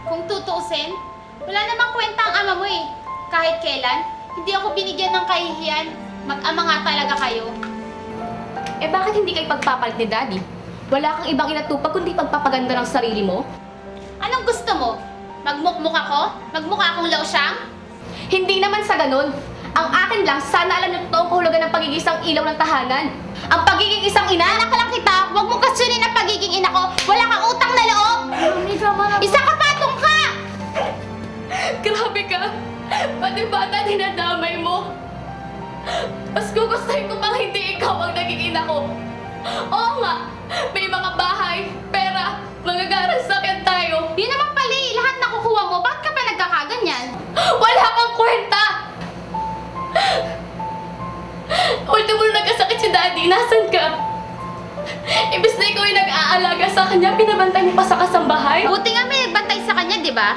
Kung tutuusin, wala namang kwenta ang ama mo eh. Kahit kailan, hindi ako binigyan ng kahihiyan. Mag-ama nga talaga kayo. Eh bakit hindi kayo pagpapalit ni Daddy? Wala kang ibang inatupag kundi pagpapaganda ng sarili mo? Anong gusto mo? Magmukmuk ako? Magmukha akong lausyang? Hindi naman sa ganun. Ang akin lang, sana alam niyo totoong kahulugan ng pagiging isang ilaw ng tahanan. Ang pagiging isang ina. Anak lang kita, huwag mong kasunin ang pagiging ina ko. Wala kang utang na loob. Isa ka patong ka! Grabe ka! Pati bata dinadamay mo. Mas gugustuhin ko pang hindi ikaw ang naging ina ko. Oo nga, may mga bahay, pera, magagaran sakit tayo. Yun naman pala eh, lahat nakukuha mo. Bakit ka pa nagkakaganyan? Wala kang kwenta! Ultimo na nagkasakit si Daddy, nasan ka? Ibis na ikaw yung nag-aalaga sa kanya, pinabantay mo pa sa kasambahay. Buti nga may nagbantay sa kanya, di ba?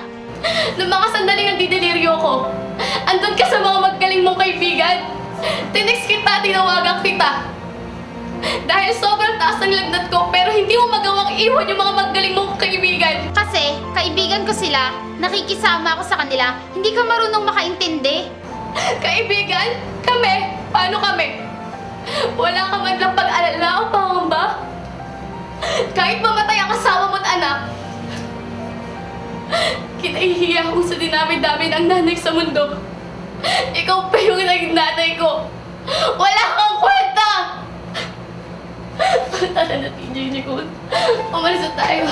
Noong mga sandaling nagdideliryo ko, andun ka sa mga magaling mong kaibigan. Tinext kita, tinawagan kita. Dahil sobrang taas ng lagnat ko, pero hindi mo magawang iwan yung mga magaling mong kaibigan. Kasi, kaibigan ko sila, nakikisama ako sa kanila, hindi ka marunong makaintindi. Kaibigan? Kami? Paano kami? Wala ka man lang pag-alala o pangamba? Kahit mamatay ang asawa mo't anak, kinahihiya akong sa dinami-dami ng nanay sa mundo. Ikaw pa yung naging nanay ko. Wala kang kwenta! Tara na, TJ Nicole. Umalis na tayo.